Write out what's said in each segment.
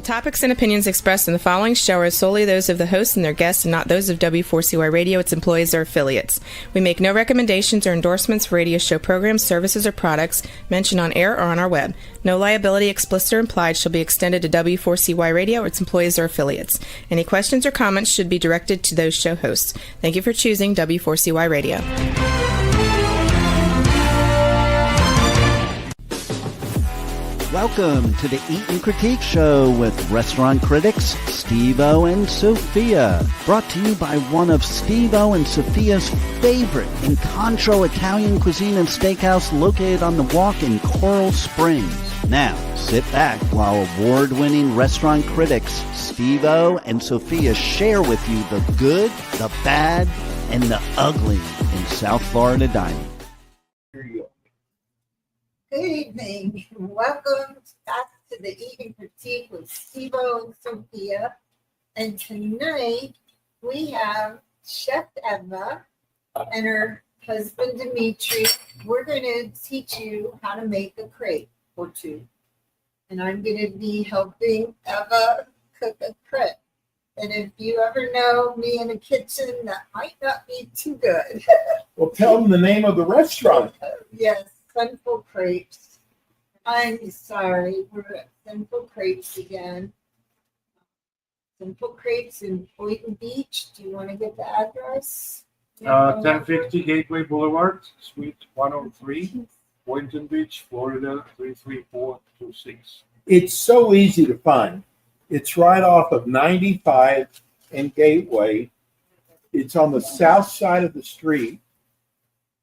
topics and opinions expressed in the following show are solely those of the host and their guests and not those of W4CY Radio, its employees, or affiliates. We make no recommendations or endorsements for radio show programs, services, or products mentioned on air or on our web. No liability, explicit or implied, shall be extended to W4CY Radio or its employees or affiliates. Any questions or comments should be directed to those show hosts. Thank you for choosing W4CY Radio. Welcome to the Eat and Critique Show with restaurant critics Steve-O and Sophia. Brought to you by one of Steve-O and Sophia's favorite Incontro Italian cuisine and steakhouse located on the Walk in Coral Springs. Now, sit back while award-winning restaurant critics Steve-O and Sophia share with you the good, the bad, and the ugly in South Florida dining. Good evening. Welcome back to the Eat and Critique with Steve-O and Sophia. And tonight we have Chef Eva and her husband Dimitri. We're going to teach you how to make a crepe or two. And I'm going to be helping Eva cook a crepe. And if you ever know me in the kitchen, that might not be too good. Well, tell them the name of the restaurant. Yes. Sinful Crepes. I'm sorry, we're at Sinful Crepes again. Sinful Crepes in Boynton Beach. Do you want to get the address? 1050 Gateway Boulevard, Suite 103, Boynton Beach, Florida 33426. It's so easy to find. It's right off of 95 and Gateway. It's on the south side of the street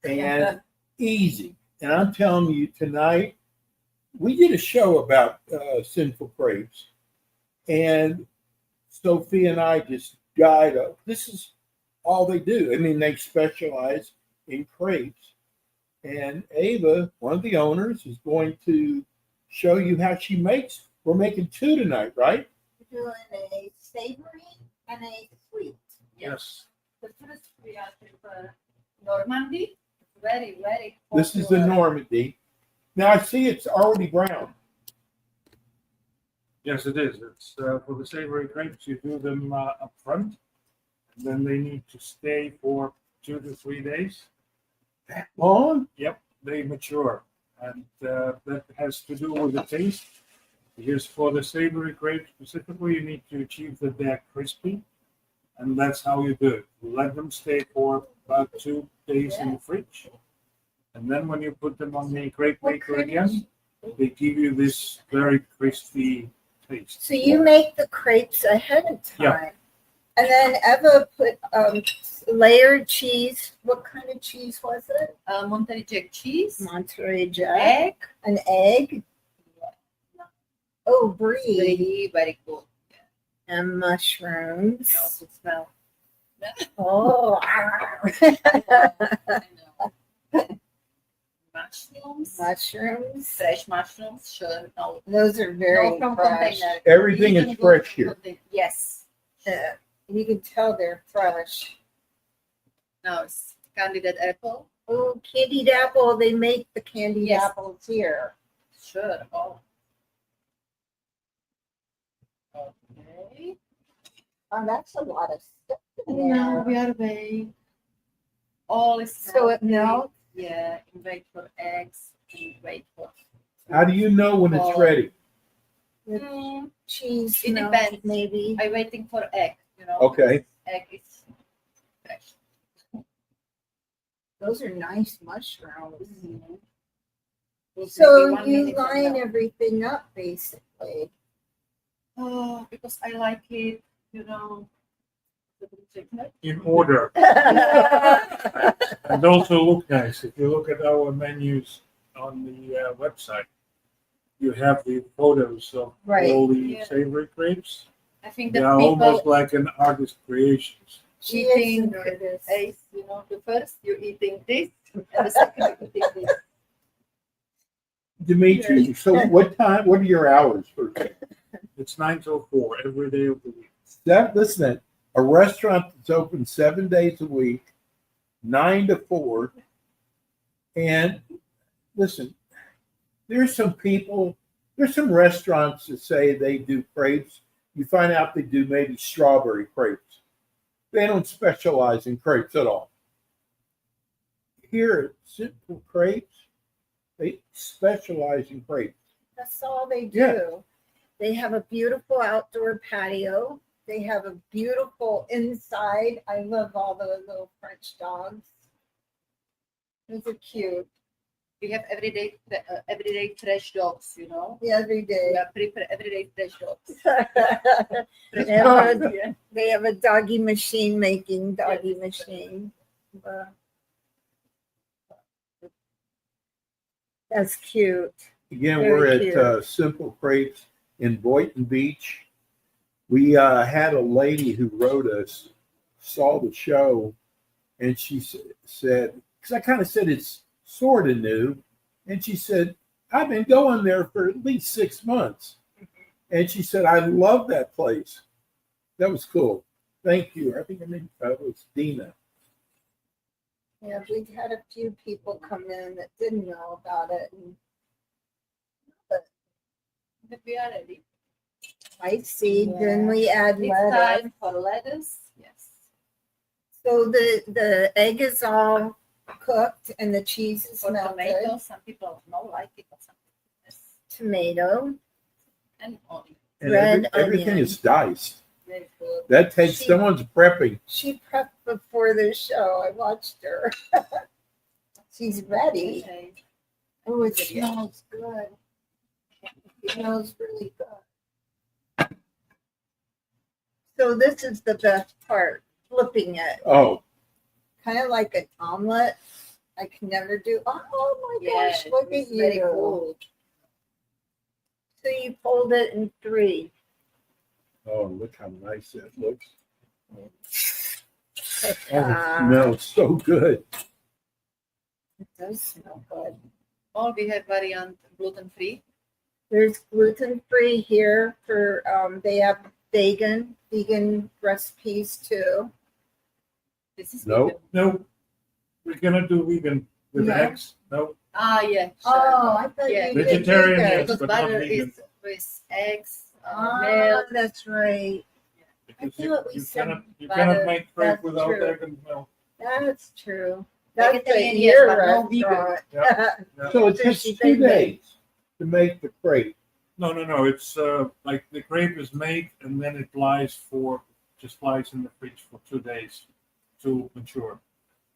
and easy. And I'm telling you, tonight, we did a show about Sinful Crepes. And Sophia and I just died up. This is all they do. I mean, they specialize in crepes. And Ava, one of the owners, is going to show you how she makes. We're making two tonight, right? We're doing a savory and a sweet. Yes. The first we are for Normandy. Very, very popular. This is the Normandy. Now, I see it's already brown. Yes, it is. It's for the savory crepes, you do them up front. And then they need to stay for 2 to 3 days. That long? Yep, they mature. And that has to do with the taste. Because for the savory crepes specifically, you need to achieve that they're crispy. And that's how you do it. You let them stay for about 2 days in the fridge. And then when you put them on the crepe maker again, they give you this very crispy taste. So you make the crepes ahead of time. Yeah. And then Eva put layered cheese. What kind of cheese was it? Monterey Jack cheese, Monterey Jack. egg, An egg. Oh, brie. very, very good. And mushrooms. You also smell. Oh. I know. Mushrooms, Mushrooms. fresh mushrooms. Sure, no. Those are very No from fresh. container. Everything is Vegan fresh good here. container. Yes. You can tell they're fresh. Now it's candied apple. Oh, candied apple. They make the candied Yes. apples here. Sure. Oh. Okay. Oh, that's a lot of stuff in Now there. we are waiting. All is So it melted. melts? Yeah, and wait for eggs and wait for. How do you know when it's ready? Mm, Cheese It melt, depends. maybe. I'm waiting for egg. You know. Okay. Egg is fresh. Those are nice mushrooms. Will So take 1 you minute and line done. everything up basically. Oh, because I like it, you know. In order. And also look nice. If you look at our menus on the website, you have the photos of Right. all the Yeah. savory crepes. I think They that are people almost like an artist creations. She eating is an artist. is, you know, the first you're eating this, and the second you're eating this. Dimitri, so what are your hours for? It's 9 till 4 every day of the week. Listen, a restaurant that's open 7 days a week, 9 to 4. And listen, there's There's some restaurants that say they do crepes. You find out they do maybe strawberry crepes. They don't specialize in crepes at all. Here at Simple Crepes, they specialize in crepes. That's all they do. Yeah. They have a beautiful outdoor patio. They have a beautiful inside. I love all the little French dogs. Those are cute. We have everyday fresh dogs, you know. Every We day. are prepare everyday fresh dogs. They have a doggy machine making doggy machine. That's cute. Again, Very we're cute. at Simple Crepes in Boynton Beach. We had a lady who wrote us, saw the show, and she said, because I kind of said it's sort of new, and she said, I've been going there for at least 6 months. And she said, I love that place. That was cool. Thank you. I think her name was Dina. Yeah, we've had a few people come in that didn't know about it. But we are ready. White seed, then we add It's lettuce. time for lettuce. Yes. So the egg is all cooked and the cheese is For melted. tomato, some people don't like it, but some people yes. Tomato, And onion. And Red everything onion. is diced. Very good. That takes She- someone's prepping. she prepped before the show. I watched her. She's ready. Okay. Oh, it smells good. It smells really good. So this is the best part, flipping it. Oh, Kind of like an omelet. I can never do. Oh my gosh, Yeah, look it's at very you. good. So you fold it in three. oh, look how nice that looks. Oh, Ah, it smells so good. it does smell good. Or we have variant gluten free. There's gluten free here for they have vegan recipes too. This is No. vegan. No, we're gonna do vegan with No. eggs. No, Yeah. Oh, I thought Yeah. you did Vegetarian, vegan. yes. Because but not butter vegan. is with eggs, Ah, milk. that's right. because thought we you said cannot butter. make crepe That's without true. egg and milk. That's true. That's the Vegetarian, year yes, but no vegan. restaurant. Yeah. So it takes Sushi 2 baby. days to make the crepe. No. It's like the crepe is made and then it lies in the fridge for 2 days to mature.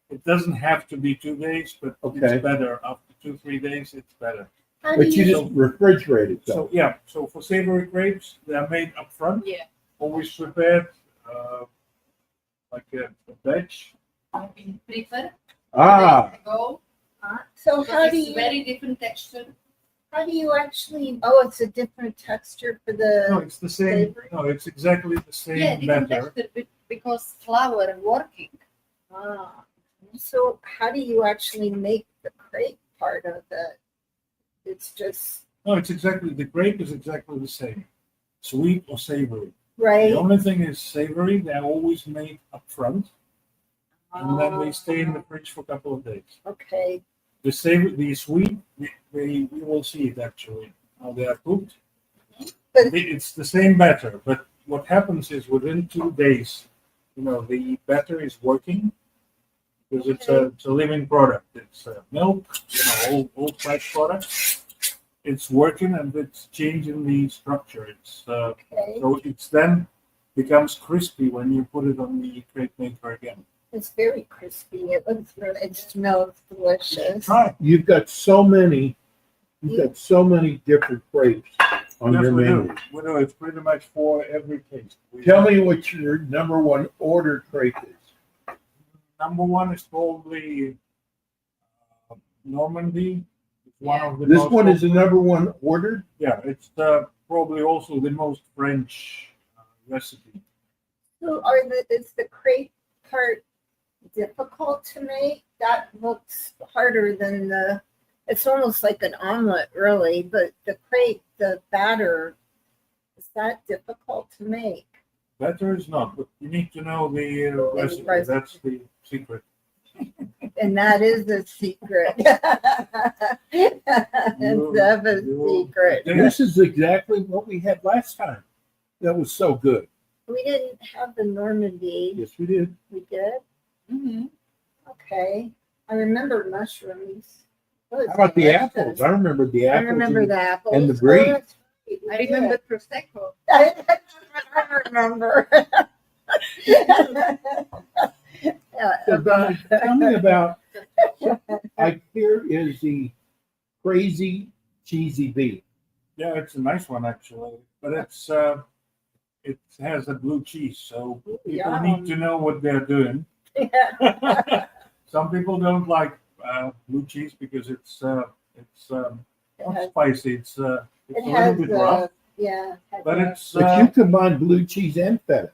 It doesn't have to be 2 days, but Okay. it's better after 2-3 days. It's better. How do But you you, just refrigerate it though. So for savory crepes, they are made up front, Yeah. always prepared like a batch. We prefer. Ah, Go. so how Because do it's you very different texture. actually? Oh, it's a different texture for No, the. it's the same. savory? No, it's exactly the same Yeah, different batter. texture because flour working. Ah, so how do you actually make the crepe part of it? It's just No, it's exactly the crepe is exactly the same, sweet or savory. right. The only thing is savory. They're always made up front, and then they stay in the fridge for a couple of days. Okay. The savory, the sweet, we will see it actually how they are cooked. But- It's the same batter, but what happens is within 2 days, the batter is working because it's a living product. It's milk, all fresh products. It's working and it's changing the structure. Okay. So it's then becomes crispy when you put it on the crepe maker again. It's very crispy. It looks really. It smells delicious. Try. you've got so many different crepes on Yes, your we menu. do. We do. It's pretty much for every taste. Tell me what your number one ordered crepe is. Number one is probably Normandy. It's one of the This most one is the number one ordered. Yeah, it's probably also the most French recipe. So is the crepe part difficult to make? That looks harder than the. It's almost like an omelet, really. But the crepe, the batter, is that difficult to make? Better is not, but you need to know the recipe. recipe. That's the secret. And that is a secret. It's a secret. This is exactly what we had last time. That was so good. We didn't have the Normandy. Yes, we did. We did? Mm-hmm. Okay. I remember mushrooms. How about the apples? I remember the I apples. remember the apples. and the brie. that's right, we I did. remember Prosecco. I remember. So, Donna, tell me about. I hear is the crazy cheesy beef. Yeah, it's a nice one actually, but it has a blue cheese, so people Yum. need to know what they're doing. Some people don't like blue cheese because it's not has- spicy. It's a It little has, bit rough, yeah. it has but a- it's But you combine blue cheese and feta.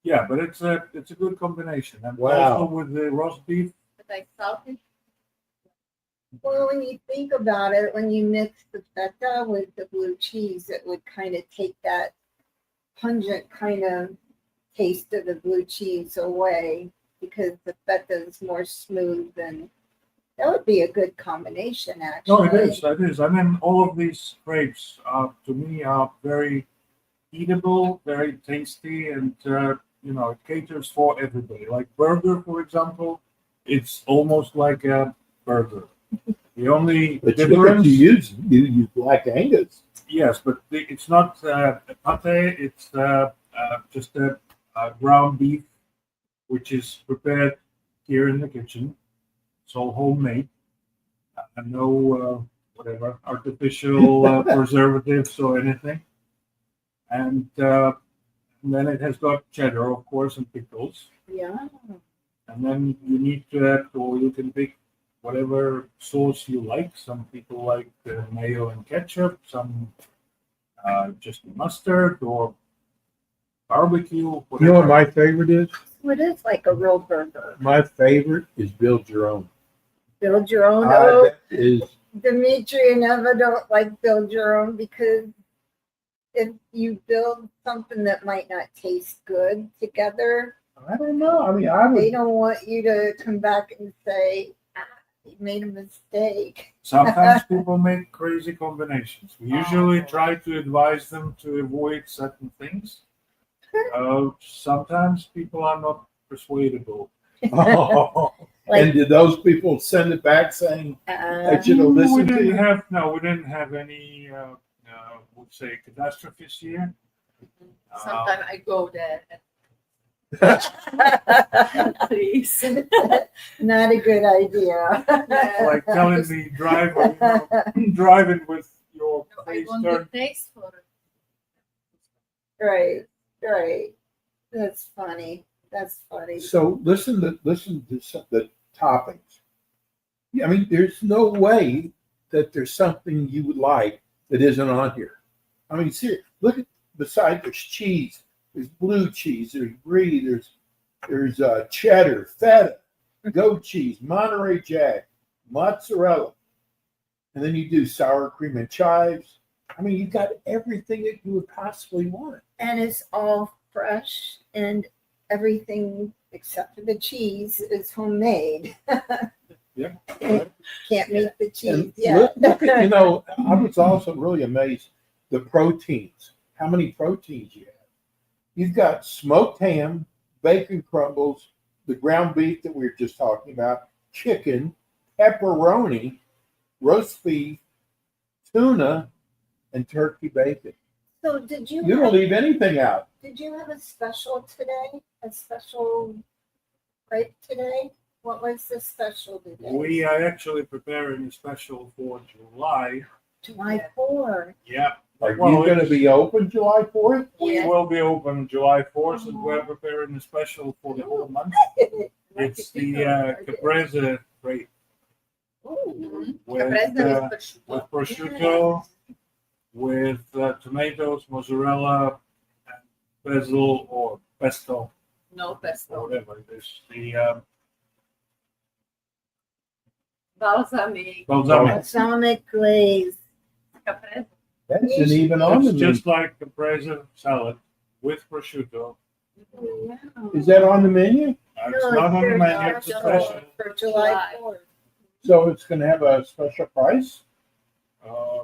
yeah, but it's a good combination. And Wow. also with the roast beef, But I salted. Well, when you think about it, when you mix the feta with the blue cheese, it would kind of take that pungent kind of taste of the blue cheese away because the feta is more smooth, and that would be a good combination, no, actually. it is. I mean, all of these crepes to me are very eatable, very tasty, and it caters for everybody. Like burger, for example, it's almost like a burger. The only But difference, you use Black Angus. yes, but it's not a pate. It's just a ground beef, which is prepared here in the kitchen. It's all homemade, and no whatever artificial preservatives or anything. And then it has got cheddar, of course, and pickles. Yeah. And then you need to add, or you can pick whatever sauce you like. Some people like mayo and ketchup, some just mustard or barbecue. You know Whatever. what my favorite is? So it is like a real burger. My favorite is build your own. Build your own. Oh, That is Dimitri and Eva don't like build your own because if you build something that might not taste good together, I don't know. I mean, I they would. don't want you to come back and say, you made a mistake. Sometimes people make crazy combinations. We usually try to advise them to avoid certain things. Sometimes people are not persuadable. Oh. And did those people send it back saying I should have We listened to didn't you? we didn't have any, would say, catastrophes here. Sometimes I go there. Please. Not a good idea. Like telling the driver, driving with your I face want turned. the taste for it. Right, right. That's funny. That's funny. So listen to the toppings. Yeah, I mean, there's no way that there's something you would like that isn't on here. I mean, seriously, look at beside there's cheese, there's blue cheese, there's brie, there's cheddar, feta, goat cheese, Monterey Jack, mozzarella, and then you do sour cream and chives. I mean, you've got everything that you would possibly want. And it's all fresh, and everything except for the cheese is homemade. Yeah. Can't make the cheese And yet. look at, I was also really amazed the proteins. How many proteins you have? You've got smoked ham, bacon crumbles, the ground beef that we were just talking about, chicken, pepperoni, roast beef, tuna, and turkey bacon. So did you You don't leave anything out. did you have a special today? A special crepe today? What was the special today? We are actually preparing a special for July. July 4th. Yeah. Are you Well, going to it's- be open July 4th? We Yeah. will be open July 4th, and we're preparing a special for the whole month. It's the Caprese crepe Ooh. with Caprese with with prosciutto. prosciutto, with tomatoes, mozzarella, and basil or pesto, No or pesto. whatever it is. The Balsamic. balsamic. Balsamic glaze. Caprese. That isn't even on the It's menu. just like Caprese salad with prosciutto. Wow. Is that on the menu? It's not on the menu, it's a special. For July 4th. So it's gonna have a special price?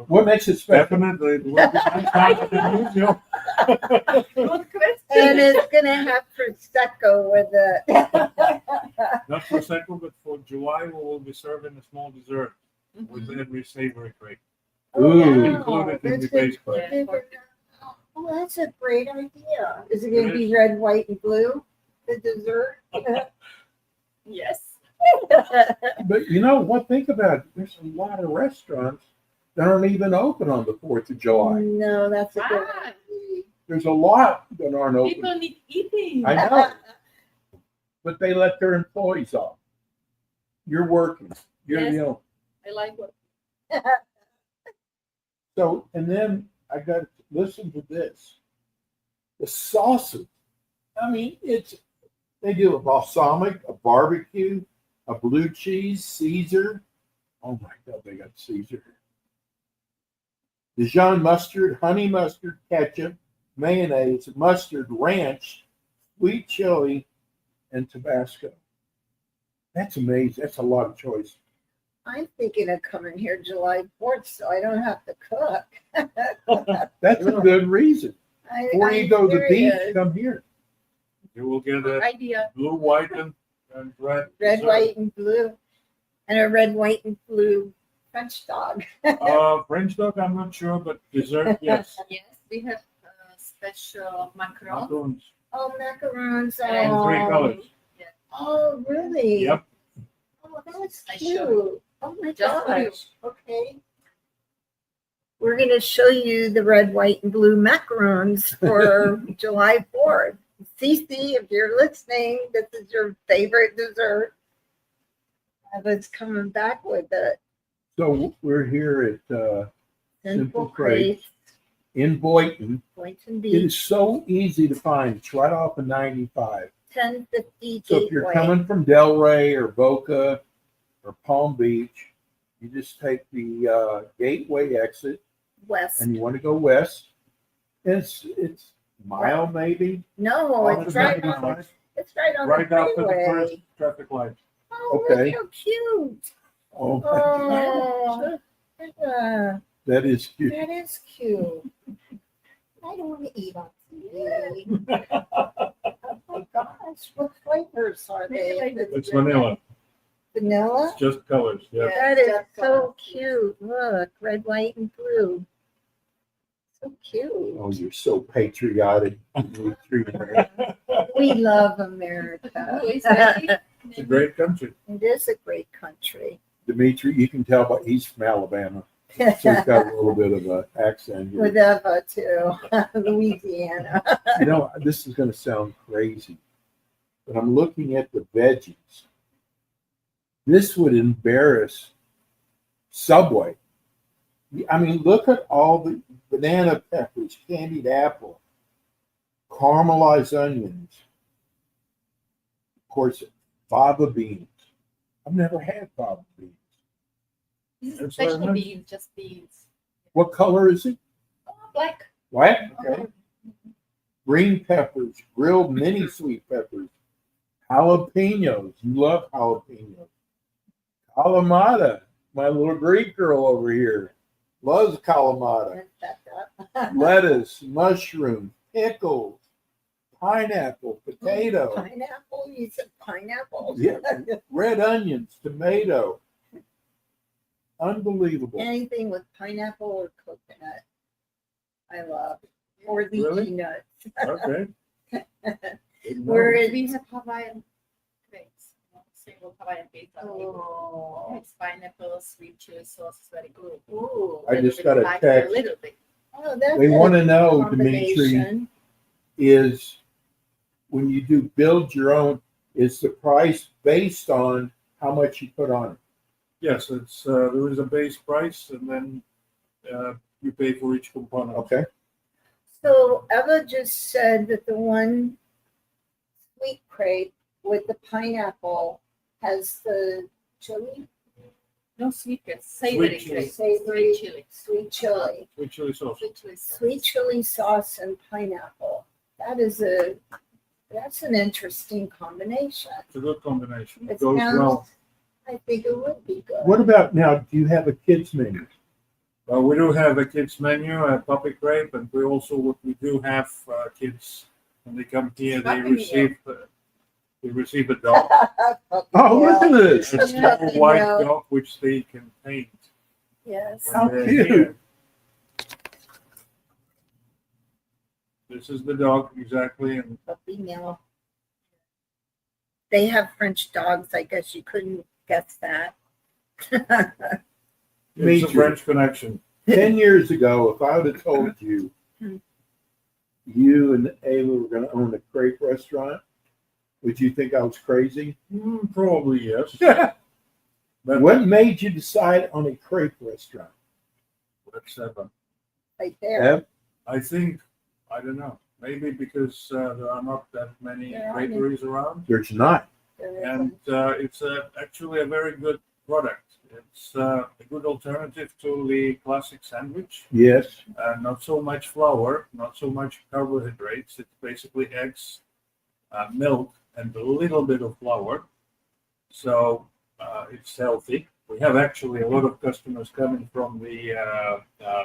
What makes it special? Definitely, it will be $10,000 than usual. Good question. And it's gonna have prosecco with it. Not for second, but for July, we will be serving a small dessert with every savory crepe. Ooh. Included in the base price. Oh, that's a great idea. Is it gonna be red, white, and blue, the dessert? Yes. But you know what? Think about it. There's a lot of restaurants that aren't even open on the 4th of July. No, that's a good Ah, There's a lot that aren't open. people need eating. I know. But they let their employees off. You're working. You're, Yes. you know. I like what. So, and then I got to listen to this. The sauces. I mean, they do a balsamic, a barbecue, a blue cheese, Caesar. Oh my God, they got Caesar. Dijon mustard, honey mustard, ketchup, mayonnaise, mustard, ranch, sweet chili, and Tabasco. That's amazing. That's a lot of choice. I'm thinking of coming here July 4th, so I don't have to cook. That's a good reason. Before you I'm go to the beach, serious. come here. You will get a Idea. blue, white, and red. Red, dessert. white, and blue, and a red, white, and blue French dog. French dog, I'm not sure, but dessert, yes. Yes, we have special macaron. Macaroons. Oh, macarons. In Oh, 3 colors. Oh, really? Yep. Oh, that's I cute. show Oh my Just for you. gosh. Okay. We're going to show you the red, white, and blue macarons for July 4th. Cece, if you're listening, this is your favorite dessert. Eva's coming back with it. So we're here at Simple Crepes. Crepes, in Boynton. Boynton It Beach, is so easy to find. It's right off of 95. 1050 So if you're Gateway. coming from Delray or Boca or Palm Beach, you just take the Gateway exit West. and you want to go west. And it's a mile maybe. No, off it's of right on. 95. It's right on Right the after the freeway. first traffic light. Oh, Okay. look how cute. Oh, my God. Oh, That is cute. that is cute. I don't want to eat on TV. Oh my gosh, what flavors are they? It's vanilla. Vanilla? It's just colors. Yeah. That is so cute. Look, red, white, and blue. So cute. Oh, you're so patriotic. We love America. Oh, it's very- It's a great country. It is a great country. Dimitri, you can tell, but he's from Alabama. So he's got a little bit of an accent here. With Eva too, Louisiana. You know, this is going to sound crazy, but I'm looking at the veggies. This would embarrass Subway. I mean, look at all the banana peppers, candied apple, caramelized onions, of course, fava beans. I've never had fava beans. This is That's special very nice. beans, just beans. What color is it? Oh, black. What? Okay. Green peppers, grilled mini sweet peppers, jalapenos. You love jalapenos. Kalamata, my little Greek girl over here, loves kalamata. Lettuce, mushroom, pickles, pineapple, potato, Pineapple? You said pineapple? yeah, red onions, tomato. Unbelievable. Anything with pineapple or coconut, I love. Or leafy Really? nuts. Okay. Where is We have Hawaiian crepes. Single Hawaiian pizza. Oh, It's pineapple, sweet chili sauce. It's very good. ooh. I just got a Like text. A little bit. Oh, that's They a want to know, Dimitri, combination. is when you do build your own, is the price based on how much you put on it? Yes, it's there is a base price, and then you pay for each component. Okay. So Eva just said that the one sweet crepe with the pineapple has the chili, No sweetness. Savory chili. crepes. Savory. Sweet chili. sweet chili, Sweet chili sauce. Sweet chili sauce. sweet chili sauce and pineapple. That is a That's an interesting combination. It's a good combination. It It goes sounds, well. I think it would be good. What about now? Do you have a kids menu? Well, we do have a kids menu, a puppy crepe, and we do have kids when they come here. They receive a dog, Oh, look at this. a small white dog which they can paint. Yes. when How they're cute. here. This is the dog exactly, and Puppy mill. They have French dogs. I guess you couldn't guess that. it's a Major. French connection. 10 years ago, if I would have told you you and Ava were going to own a crepe restaurant, would you think I was crazy? Probably yes. But What made you decide on a crepe restaurant? that's, Right there. Ev? I think, I don't know, maybe because there are not that many There aren't. creperies around. There's not. There And isn't. it's actually a very good product. It's a good alternative to the classic sandwich. Yes. Not so much flour, not so much carbohydrates. It's basically eggs, milk, and a little bit of flour. So it's healthy. We have actually a lot of customers coming from the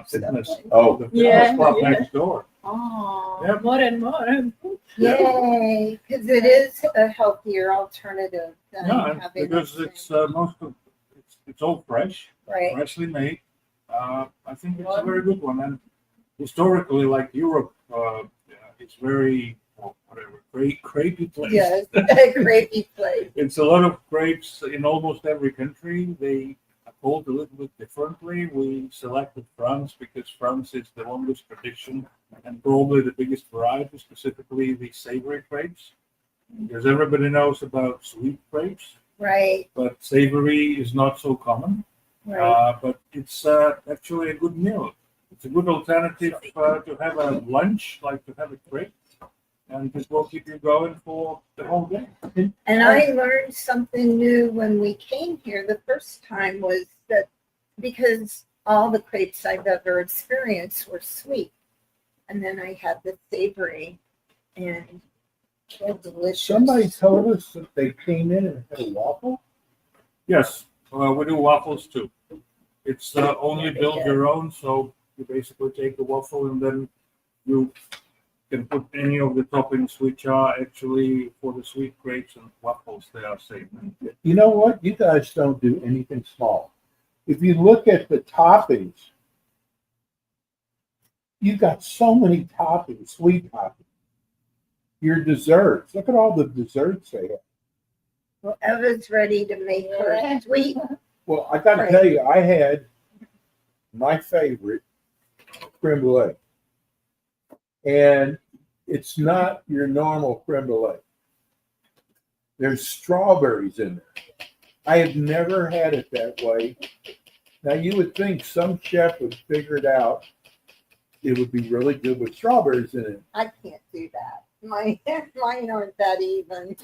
fitness, Oh. the fitness Yeah, club yeah. next door. Oh, Yeah. more and more. Yay, because it is a healthier alternative than Yeah, and having because a it's it's all fresh. right. Freshly made. I think it's a very good one. And historically, like Europe, it's very, whatever, crepey place. Yes, a gravy place. It's a lot of crepes in almost every country. They are called a little bit differently. We selected France because France is the longest tradition and probably the biggest variety, specifically the savory crepes. Because everybody knows about sweet crepes, Right, but savory is not so common. right. But it's actually a good meal. It's a good alternative to have a lunch, like to have a crepe, and this will keep you going for the whole day. And I learned something new when we came here the first time was that because all the crepes I've ever experienced were sweet. And then I had the savory and they're delicious. Somebody told us that they came in and had a waffle. Yes, we do waffles too. It's only build your own, so you basically take the waffle and then you can put any of the toppings which are actually for the sweet grapes and waffles. They are safe. You know what? You guys don't do anything small. If you look at the toppings, you got so many toppings, sweet toppings. Your desserts. Look at all the desserts they have. Well, Eva's ready to make her sweet. Well, I got to Right. tell you, I had my favorite creme brulee. And it's not your normal creme brulee. There's strawberries in there. I have never had it that way. Now, you would think some chef would figure it out. It would be really good with strawberries in it. I can't do that. Mine aren't that even.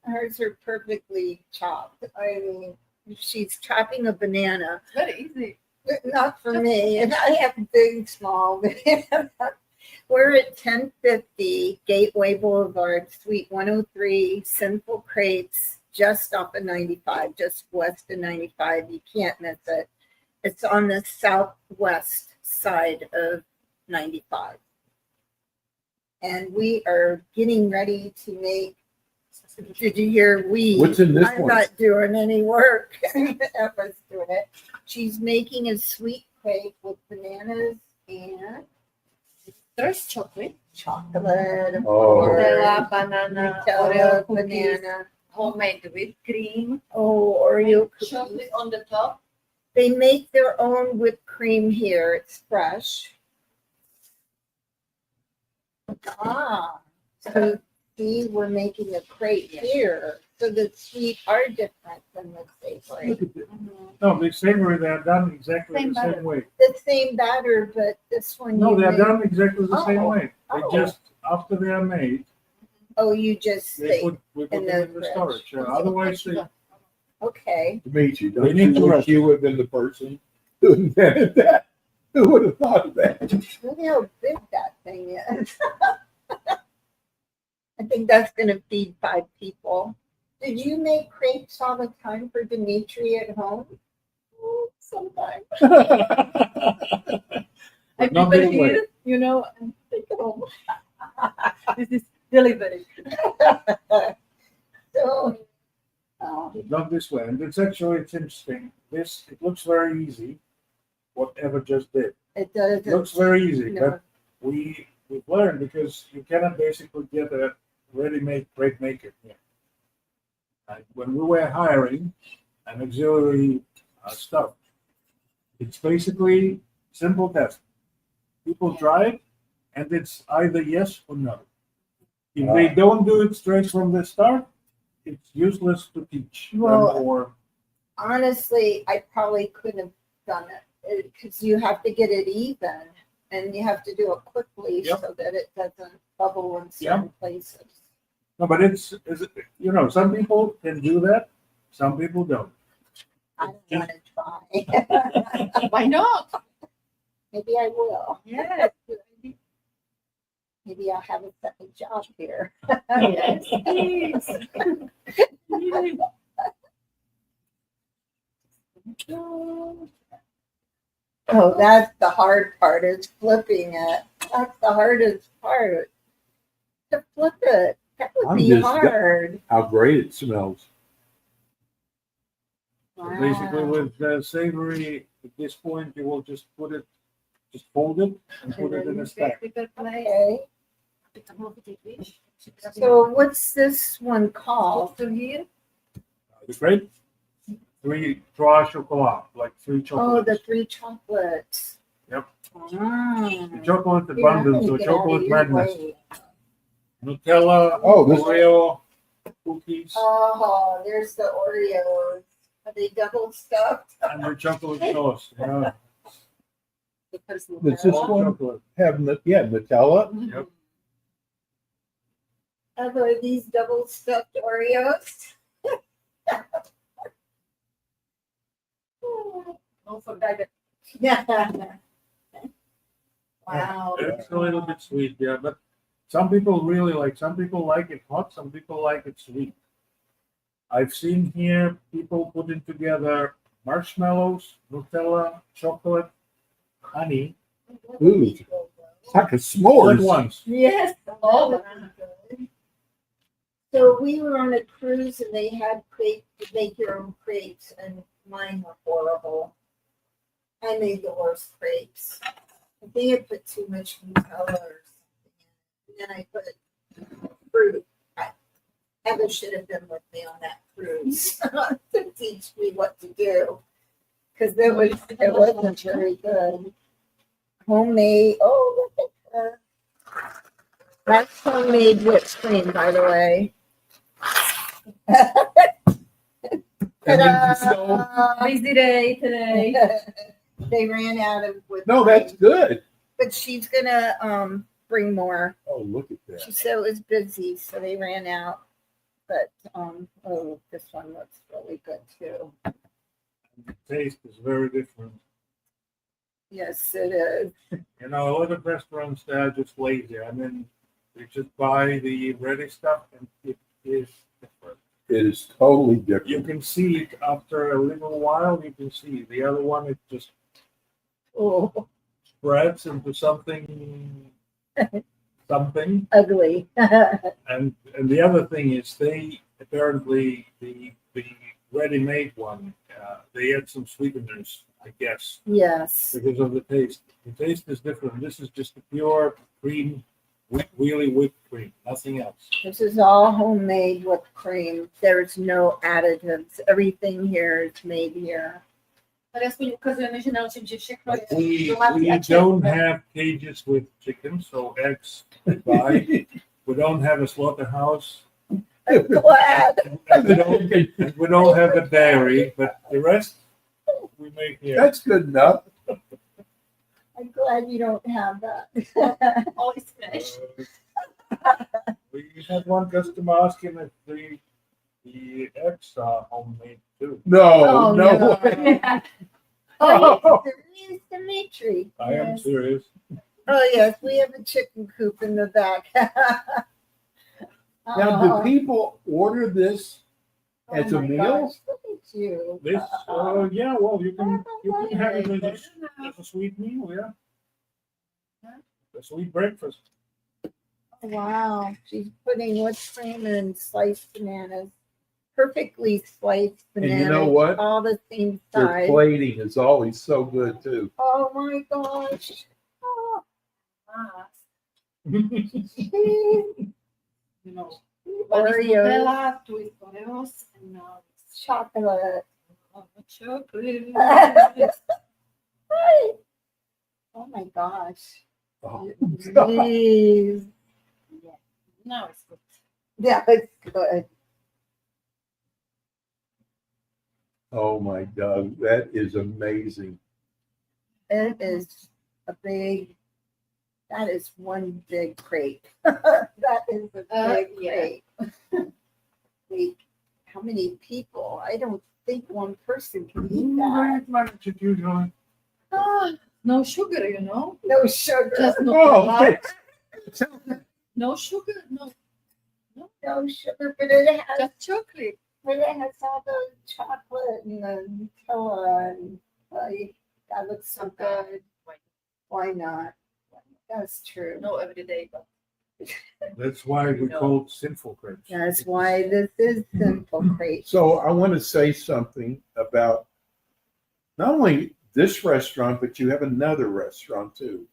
Hers are perfectly chopped. I mean, she's chopping a banana. It's very easy. Not for me. And I have big, small. We're at 1050 Gateway Boulevard, Suite 103, Sinful Crepes, just off of 95, just west of 95. You can't miss it. It's on the southwest side of 95. And we are getting ready to make, did you hear we? What's in this I'm one? not doing any work. Emma's doing it. She's making a sweet crepe with bananas and There's chocolate, chocolate, of Oh. course, Nutella, banana, Nutella, Oreo cookies, banana, homemade whipped cream, oh, Oreo cookies. chocolate on the top. They make their own whipped cream here. It's fresh. Ah, so see, we're making a crepe here. So the sweet are different than the savory. Look at this. No, the savory, they are done exactly Same the same batter. way. The same batter, but this one. No, you they are make- done exactly the same Oh, way. They oh. just, after they are made, Oh, you just we say, put in them in the the storage. fridge. Otherwise, they, okay. Dimitri, They don't need you to wish rest. you would have been the person who invented that? Who would have thought of that? Look how big that thing is. I think that's going to feed 5 people. Did you make crepes all the time for Dimitri at home? Sometimes. I Not prepare this way. here, and take it home. This is delivery. So, Not this way. And it's interesting. It looks very easy, whatever just did. it does. It looks very easy, No. but we've learned because you cannot basically get a ready-made crepe maker here. And when we were hiring an auxiliary stuff, it's basically simple test. People try it, and it's either yes or no. If they don't do it straight from the start, it's useless to teach them Well, or honestly, I probably couldn't have done it because you have to get it even and you have to do it quickly Yep. so that it doesn't bubble in certain places. no. But some people can do that, some people don't. I don't want to try. Why not? Maybe I will. Yes. Maybe I'll have a second job here. Yes, please. Oh, that's the hard part is flipping it. That's the hardest part. To flip it. That would I'm be just- hard. How great it smells. So basically, Wow. with savory, at this point, you will just fold it and put it in a stack. Okay. So what's this one called? Here. The crepe, 3 chocolate, like 3 Oh, chocolates. the 3 chocolates. Yep. Ah. The chocolate Here, I'm abundance gonna or get out of chocolate your madness. way. Nutella, Oh, this- Oreo, cookies, Oh, there's the Oreos. Are they double stuffed? and the chocolate sauce. Yeah, Does this all one chocolate. have, Nutella? Yep. Are these double stuffed Oreos? Don't forget it. Yeah. Wow. It's a little bit sweet, yeah, but some people like it hot, some people like it sweet. I've seen here people putting together marshmallows, Nutella, chocolate, honey, Ooh. It's like a all at s'mores. once. Yes. Oh. So we were on a cruise and they had crepes, to make your own crepes, and mine were horrible. I made the worst crepes. I think I put too much Nutella or something. And then I put fruit. Heather should have been with me on that cruise to teach me what to do. Because it wasn't very good. Homemade, oh, look at her. That's homemade whipped cream, by the way. And then you stole- Busy day today. They ran out of whipped No, cream. that's good. But she's gonna bring more. Oh, look at that. She said it was busy, so they ran out. But oh, this one looks really good too. The taste is very different. Yes, it is. You know, a lot of restaurants they are just lazy. I mean, they just buy the ready stuff, and it is different. It is totally You different. can see it after a little while. You can see the other one. It just Oh, spreads into something. ugly. And the other thing is they apparently the ready-made one they add some sweeteners, I guess, Yes. because of the taste. The taste is different. This is just a pure cream, really whipped cream, nothing else. This is all homemade whipped cream. There's no additives. Everything here is made here. Teraz mi ukazujemy, że nauczymy się wszystko. We don't have cages with chickens, so eggs we buy. We don't have a slaughterhouse. I'm glad. And we don't have a dairy, but the rest we make here. That's good enough. I'm glad you don't have that. Always fresh. We had one customer asking if the eggs are homemade too. No, Oh, no no. way. Oh, yes, there is Dimitri. I am Yes. serious. Oh, yes, we have a chicken coop in the back. Now, do people order this Oh as a my meal? gosh, look at you. This, yeah, well, you can have it as a sweet meal, yeah. A sweet breakfast. Wow, she's putting whipped cream and sliced bananas. Perfectly sliced And bananas. you know what? All the same Their size. plating is always so good too. Oh my gosh. Oh, You know, one is Oreos, Nutella, two is Oreos, and now it's chocolate. chocolate. Oh my gosh. Oh, Jeez. Now it's good. Yeah, it's good. oh my God, that is amazing. It is that is one big crate. That is a big Yeah. crate. Like, how many people? I don't think one person can eat that. Manage it usually. Ah, No sugar, you know. no sugar. Just Oh, Nutella. okay. No sugar, no. No sugar, but it has Just chocolate. all the chocolate and the Nutella and that looks so good. Why not? That's true. No every day, but That's why we call it sinful crepes. That's why this is simple crate. So I want to say something about not only this restaurant, but you have another restaurant too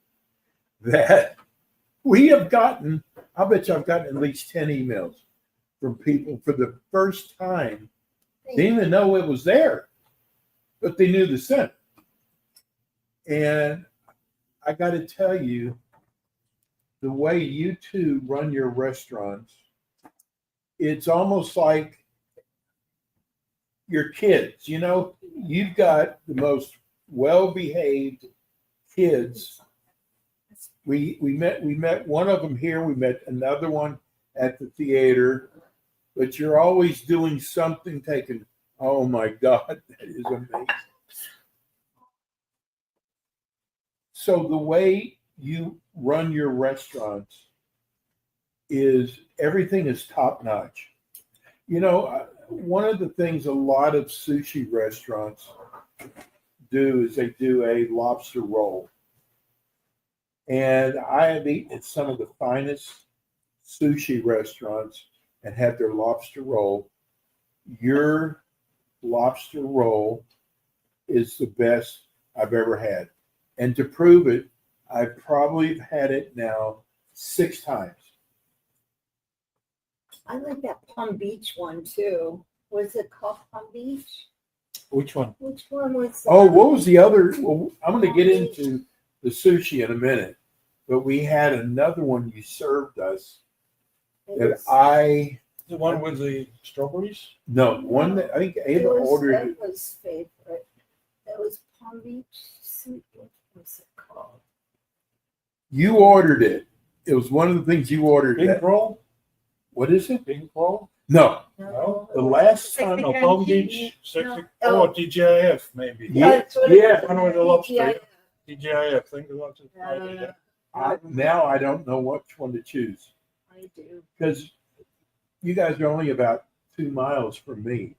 that we have gotten. I bet you I've gotten at least 10 emails from people for the first time. They didn't even know it was there, but they knew the scent. And I got to tell you, the way you two run your restaurants, it's almost like your kids. You know, you've got the most well-behaved kids. We met one of them here. We met another one at the theater. But you're always doing something. Taking. Oh my God, that is amazing. So the way you run your restaurants is everything is top notch. You know, one of the things a lot of sushi restaurants do is they do a lobster roll. And I have eaten at some of the finest sushi restaurants and had their lobster roll. Your lobster roll is the best I've ever had. And to prove it, I've probably had it now 6 times. I like that Palm Beach one too. Was it called Palm Beach? Which one? Which one was that? Oh, what was the other? Well, I'm going to get into the sushi in a minute, but we had another one you served us It that was- The one with the strawberries? no, one that I think it Ava was ordered it. Ava's favorite. It was Palm Beach. What was it called? You ordered it. It was one of the things you ordered. Pink That, roll? what is it? Pink roll? No, No, the last time. No, Mexican Palm tea. Beach, Sexy, No. oh, TGIF maybe. Yeah, That's what yeah. it One with the lobster. Yeah. TGIF, think about it. Now I don't know which one to choose I do. because you guys are only about 2 miles from me,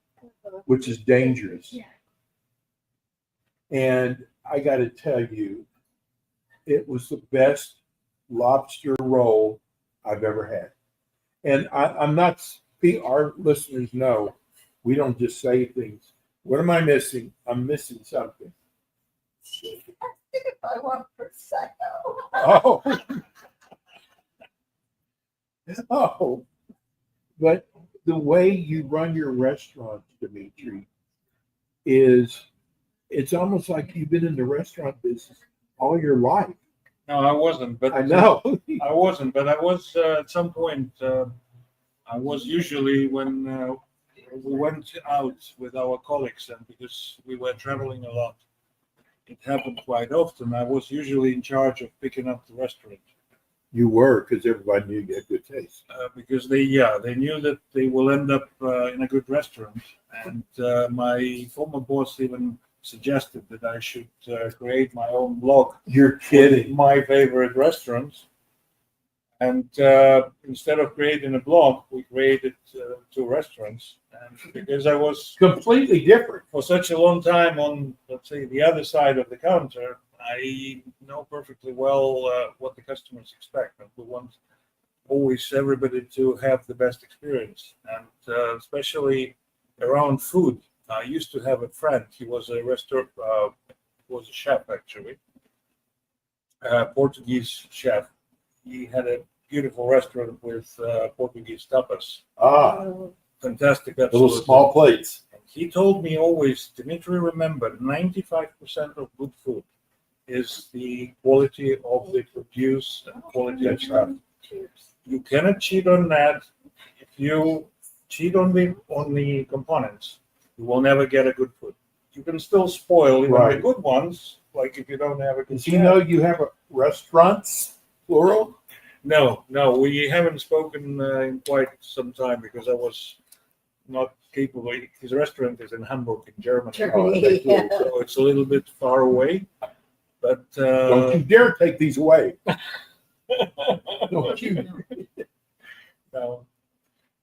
which is dangerous. Yeah. And I got to tell you, it was the best lobster roll I've ever had. And I'm not, our listeners know, we don't just say things. What am I missing? I'm missing something. She asked if I want Prosecco. Oh. Oh. But the way you run your restaurant, Dimitri, is it's almost like you've been in the restaurant business all your life. No, I wasn't, but I know. I wasn't, but I was at some point. I was usually when we went out with our colleagues, and because we were traveling a lot, it happened quite often. I was usually in charge of picking up the restaurant You were, because everybody knew you had good taste. because they knew that they will end up in a good restaurant, and my former boss even suggested that I should create my own blog. You're kidding. My favorite restaurants. And instead of creating a blog, we created 2 restaurants. And because I was Completely different. for such a long time on, let's say, the other side of the counter, I know perfectly well what the customers expect. And we want always everybody to have the best experience. And especially around food. I used to have a friend. He was a was a chef actually, Portuguese chef. He had a beautiful restaurant with Portuguese tapas. Fantastic, Little absolutely. small plates. He told me always, Dimitri, remember, 95% of good food is the quality of the produce and quality of stuff. You cannot cheat on that. If you cheat on the components, you will never get a good food. You can still spoil even the good ones, like if you don't have a good. Did you know you have restaurants, plural? No, we haven't spoken in quite some time because I was not capable. His restaurant is in Hamburg, in Germany. Germany, yeah. So it's a little bit far away. But Don't you dare take these away. Don't you? no. But, you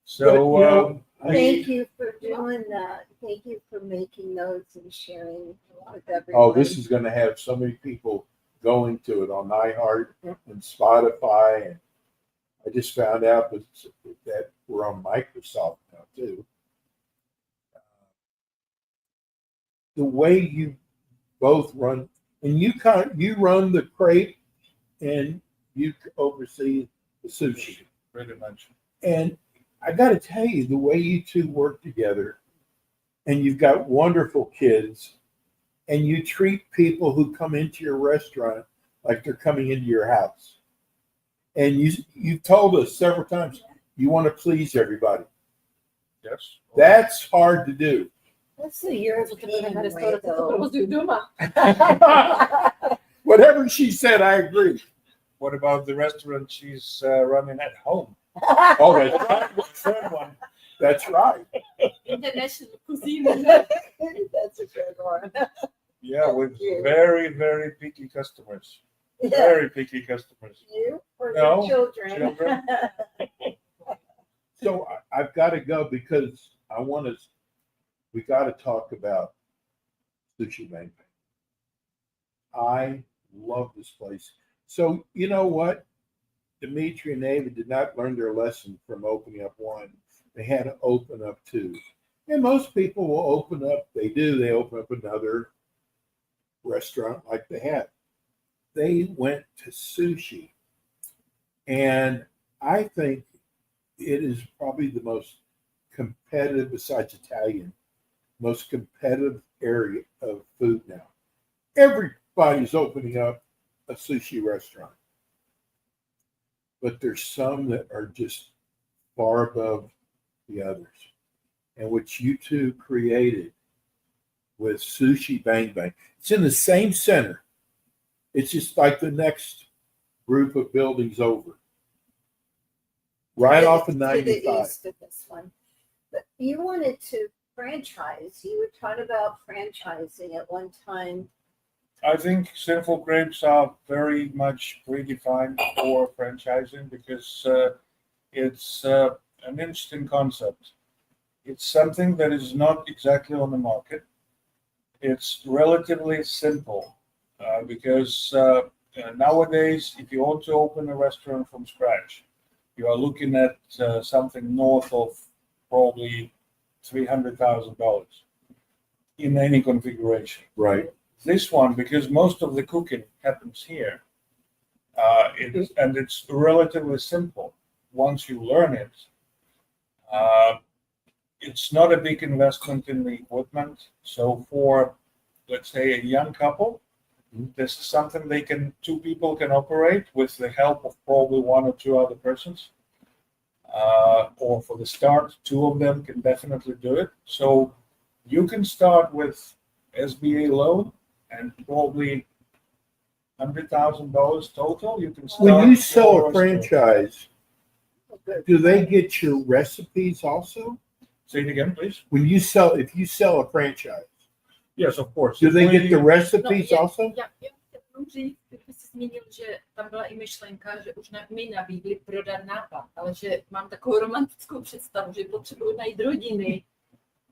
So know, Thank you for doing that. Thank you for making those and sharing with everyone. oh, this is going to have so many people going to it on iHeart and Spotify. And I just found out that we're on Microsoft now too. The way you both run, and you run the Crepe and you oversee the sushi. pretty much. And I got to tell you, the way you two work together, and you've got wonderful kids, and you treat people who come into your restaurant like they're coming into your house. And you've told us several times you want to please everybody. Yes. That's hard to do. That's the European way, though. Whatever she said, I agree. What about the restaurant she's running at home? Oh, that's right. Third one. That's right. International cuisine. That's a good one. Yeah, with you. very, very picky customers. Very picky customers. You or No, your children? children. So I've got to go because we got to talk about Sushi Bang Bang. I love this place. So you know what? Dimitri and Ava did not learn their lesson from opening up one. They had to open up 2. And most people will open up, they open up another restaurant like they have. They went to sushi. And I think it is probably the most competitive, besides Italian, most competitive area of food now. Everybody's opening up a sushi restaurant. But there's some that are just far above the others. And what you two created with Sushi Bang Bang, it's in the same center. It's just like the next group of buildings over. Right off of To the 95. east of this one. But you wanted to franchise. You were talking about franchising at one time. I think Sinful Grapes are very much predefined for franchising because it's an interesting concept. It's something that is not exactly on the market. It's relatively simple because nowadays, if you want to open a restaurant from scratch, you are looking at something north of probably $300,000 in any configuration. Right. This one, because most of the cooking happens here, it's relatively simple. Once you learn it, it's not a big investment in the equipment. So for, let's say, a young couple, this is something 2 people can operate with the help of probably 1 or 2 other persons. Or for the start, 2 of them can definitely do it. So you can start with SBA loan and probably $100,000 total. You can start. When you sell a your franchise, do they get your recipes also? Say it again, please. If you sell a franchise, Yes, of course. do they get the We- recipes also? Yeah, the blue cheese, this is zmínil, že tam byla i myšlenka, že už mi nabídli prodat nápad, ale že mám takovou romantickou představu, že potřebuji najít rodiny,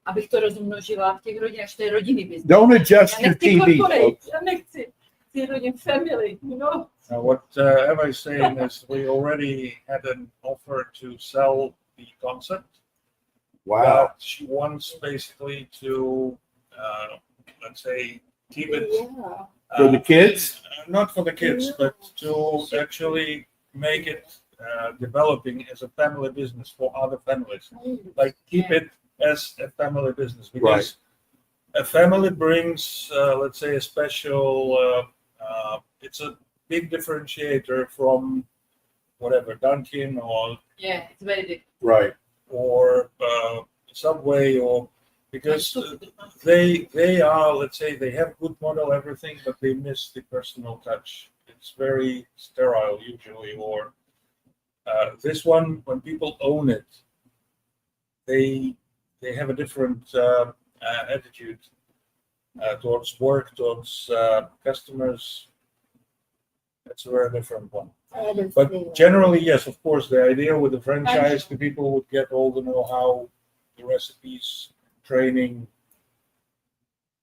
abych to rozmnožila v těch rodinách, že to je rodinný business. Don't adjust Já your nechci TV, corporate, folks. já nechci ty rodin family, you know? Now, what Eva is saying is we already had an offer to sell the concept. Wow. But she wants basically to, let's say, keep it Yeah. For the kids? not for the kids, but to actually make it developing as a family business for other families. Like keep it as a family business because a family brings, let's say, a special. It's a big differentiator from whatever Dunkin' or Yeah, it's very different. Right. or Subway or because they are, let's say, they have good model everything, but they miss the personal touch. It's very sterile usually. Or this one, when people own it, they have a different attitude towards work, towards customers. That's a very different one. But generally, yes, of course, the idea with the franchise, the people would get all the know-how, the recipes, training.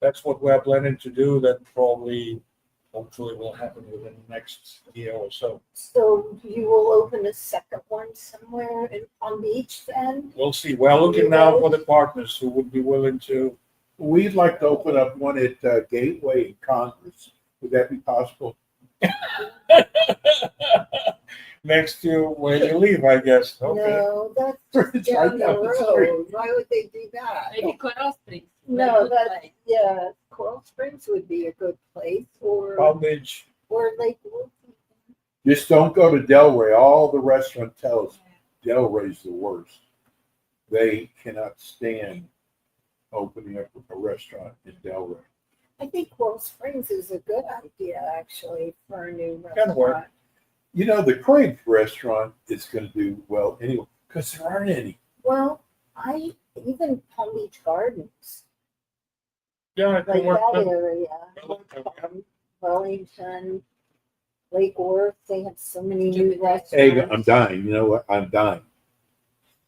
That's what we're planning to do. That probably, hopefully, will happen within the next year or so. So you will open a second one somewhere in Palm Beach then? We'll see. We're looking now for the partners who would be willing to. We'd like to open up one at Gateway in Congress. Would that be possible? Next to where you live, I guess. Okay. No, that's It's down right the down the street. road. Why would they do that? Maybe Coral Springs. No, Very good that, place. yeah, Coral Springs would be a good place Palm Beach. or Lake. Just don't go to Delray. All the restaurant tell us Delray's the worst. They cannot stand opening up a restaurant in Delray. I think Coral Springs is a good idea actually for a new Can work. restaurant. You know, the Crepes restaurant is going to do well anyway because there aren't any. Well, even Palm Beach Gardens, Yeah, it like can work. that area, Yeah. Wellington, Lake Worth, they have so many new Hey, restaurants. Hey, I'm dying. You know what? I'm dying.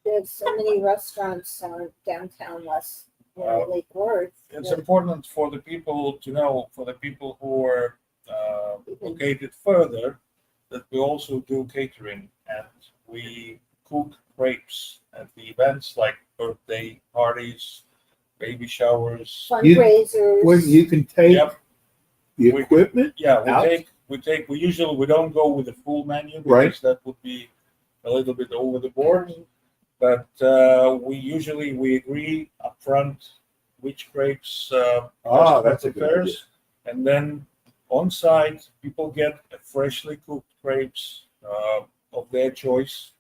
They have so many restaurants downtown West Lake Worth. It's important for the people to know, for the people who are located further, that we also do catering and we cook crepes at the events like birthday parties, baby showers. Fundraisers. Well, you can take Yep. the We- equipment. Yeah, Out. we usually we don't go with the full menu because Right. that would be a little bit over the board. But we agree upfront which crepes That's a good idea. prefers, and then on site people get a freshly cooked crepes of their choice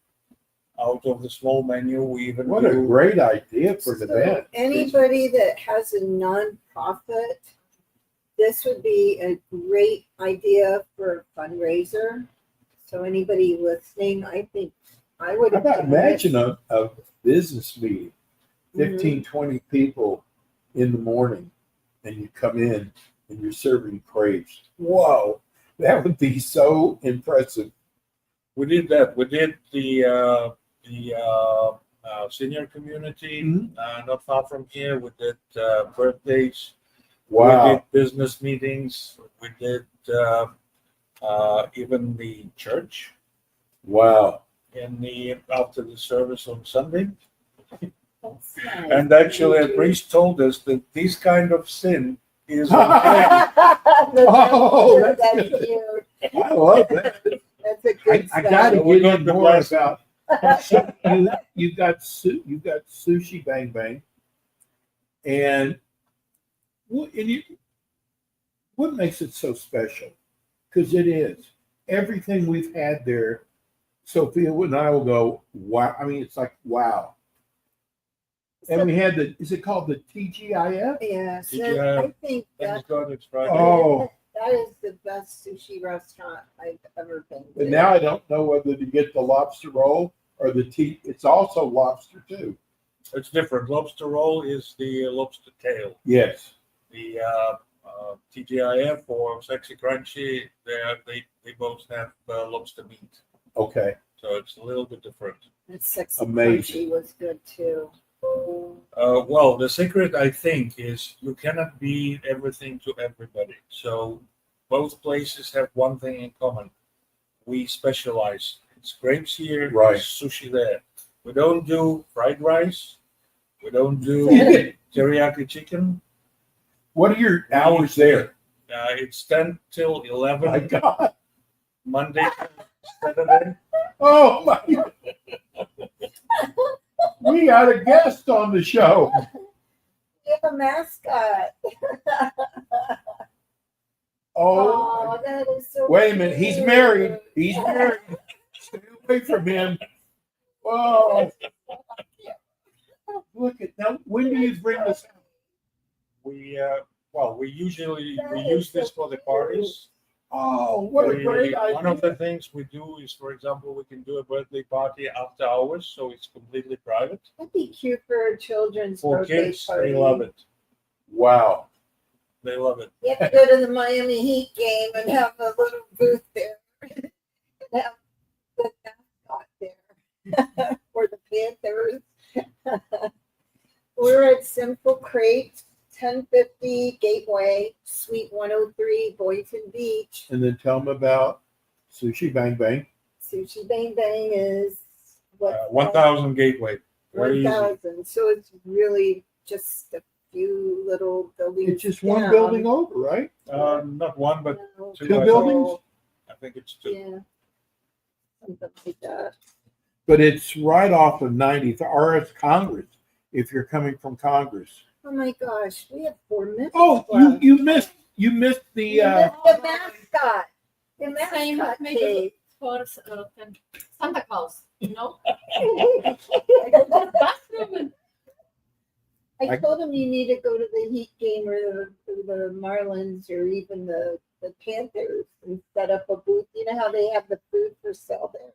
out of the small menu. We even What a do great idea for an So event. anybody that has a nonprofit, this would be a great idea for a fundraiser. So anybody listening, I think I would How have about done it. imagine a business meeting, 15, 20 people in the morning, and you come in and you're serving crepes. Whoa, that would be so impressive. We did that. We did the senior community not far from here. We did birthdays. We Wow. did business meetings. We did even the church Wow. after the service on Sunday. That's nice. And actually, a priest told us that this kind of sin is okay. Oh, that's that's good. cute. I love that. That's a good I got to So we get got in the more blessing. about. You got sushi bang bang, and what makes it so special? Because it is everything we've had there. Sophia and I will go, wow. I mean, it's like wow. And we had is it called the TGIF? Yes, TGI. I think Thank God it's Friday. Oh. that is the best sushi restaurant I've ever been to. But now I don't know whether to get the lobster roll or the tea. It's also lobster too. It's different. Lobster roll is the lobster tail. Yes. The TGIF or Sexy Crunchy, they both have lobster meat. Okay. So it's a little bit different. That sexy Amazing. crunchy was good too. Well, the secret, I think, is you cannot be everything to everybody. So both places have one thing in common. We specialize. It's crepes here, Right. sushi there. We don't do fried rice. We don't do teriyaki chicken. What are your hours there? It's 10 till 11, My God. Monday to Saturday. Oh my. We got a guest on the show. We have a mascot. Oh, that is so wait a minute. He's cute. married. He's married. Stay away from him. Whoa. Look at now. When do you bring this out? We usually That we is use so this for the cute. parties. Oh, what a great idea. One of the things we do is, for example, we can do a birthday party after hours, so it's completely private. That'd be cute for a children's For birthday kids, party. they love it. Wow. They love it. You have to go to the Miami Heat game and have a little booth there. And have the mascot there. Or the Panthers. We're at Simple Crepes, 1050 Gateway, Suite 103, Boynton Beach. And then tell them about Sushi Bang Bang. Sushi Bang Bang is what? 1,000 Gateway. Very easy. 1,000. So it's really just a few little buildings. It's just one down. building over, right? Not one, but No, two buildings? I think it's two. Yeah. Something like that. But it's right off of 90th, or it's Congress, if you're coming from Congress. Oh my gosh, we have 4 minutes. Oh, left. you missed the You missed the mascot. The Same mascot maybe cave. for Santa Claus, you know? I told him you need to go to the Heat game or the Marlins or even the Panthers and set up a booth. You know how they have the food for sale there.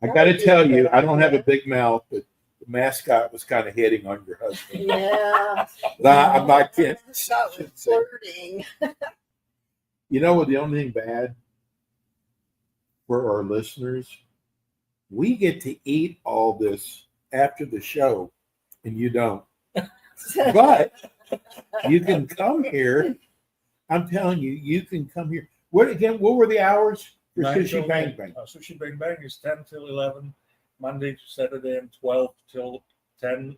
I got to tell you, I don't have a big mouth, but the mascot was kind of hitting on your husband. Yeah. I'm not kidding. The mascot was flirting. You know what? The only thing bad for our listeners, we get to eat all this after the show, and you don't. But you can come here. I'm telling you, you can come here. What were the hours for 9 Sushi till Bang 10. Bang? Sushi Bang Bang is 10 till 11, Monday to Saturday, and 12 till 10.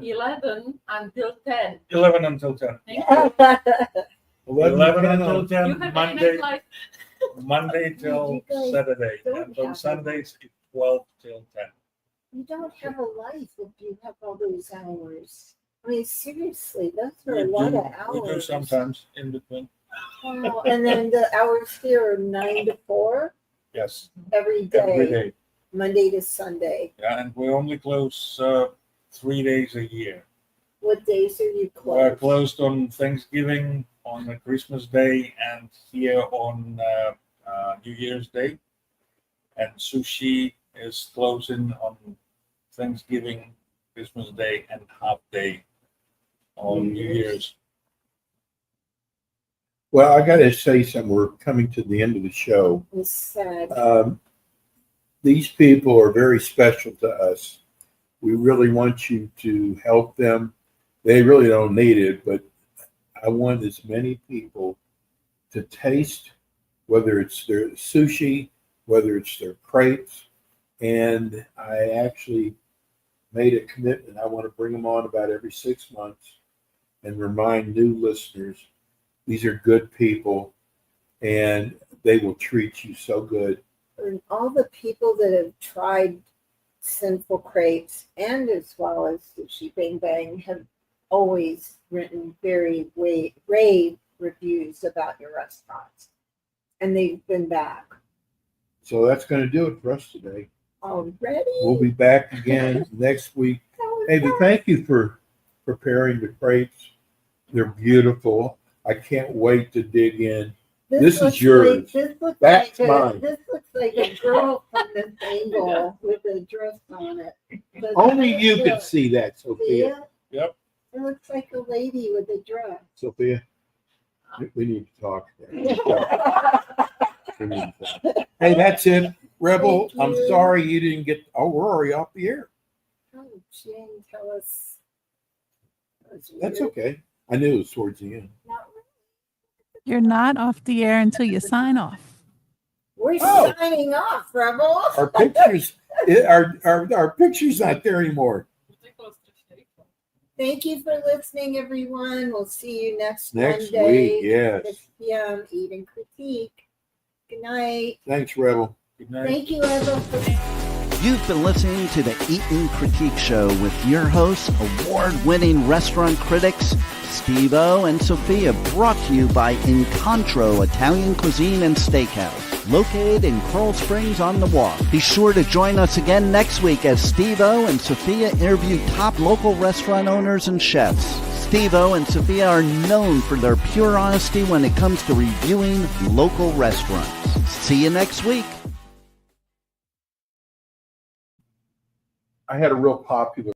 11 until 10. 11 until 10. Thank you. 11 no, until no. 10, You have Monday, any life? Monday till You guys Saturday. don't And on have Sundays, it's 12 till 10. You don't have a life if you have all those hours. I mean, seriously, those are We a lot do- of hours. We do sometimes in between. Oh, and then the hours here are 9 to 4 Yes, every day, every day. Monday to Sunday. Yeah, and we only close 3 days a year. What days are you We're closed? closed on Thanksgiving, on the Christmas Day, and here on New Year's Day. And sushi is closing on Thanksgiving, Christmas Day, and half day on New Year's. Well, I got to say something. We're coming to the end of the show. It's sad. These people are very special to us. We really want you to help them. They really don't need it, but I want as many people to taste, whether it's their sushi, whether it's their crepes. And I actually made a commitment. I want to bring them on about every 6 months and remind new listeners, these are good people and they will treat you so good. And all the people that have tried Sinful Crepes and as well as Sushi Bang Bang have always written very rave reviews about your restaurants. And they've been back. So that's going to do it for us today. Already? We'll be back again next week. Hey, but thank you for preparing the crepes. They're beautiful. I can't wait to dig in. This is looks yours. That's like mine. This looks like a girl from this angle with a dress on it. But Only you look, can see that, see Sophia. it? Yep. It looks like a lady with a dress. Sophia, We need to talk. We need to talk. Hey, that's it. Rebel, Thank I'm you. sorry you didn't get, we're already off the air. Oh, she didn't tell us. That's okay. I knew it was towards the end. You're not off the air until you sign off. We're Oh. signing off, Rebel. Our pictures, our picture's not there anymore. Thank you for listening, everyone. We'll see you next Next Monday. week, yes. 6 p.m. Eat and Critique. Good night. Thanks, Rebel. Good night. Thank you, Rebel. You've been listening to the Eat and Critique Show with your hosts, award-winning restaurant critics, Steve-O and Sophia, brought to you by Incontro Italian Cuisine and Steakhouse, located in Coral Springs on the Walk. Be sure to join us again next week as Steve-O and Sophia interview top local restaurant owners and chefs. Steve-O and Sophia are known for their pure honesty when it comes to reviewing local restaurants. See you next week. I had a real popular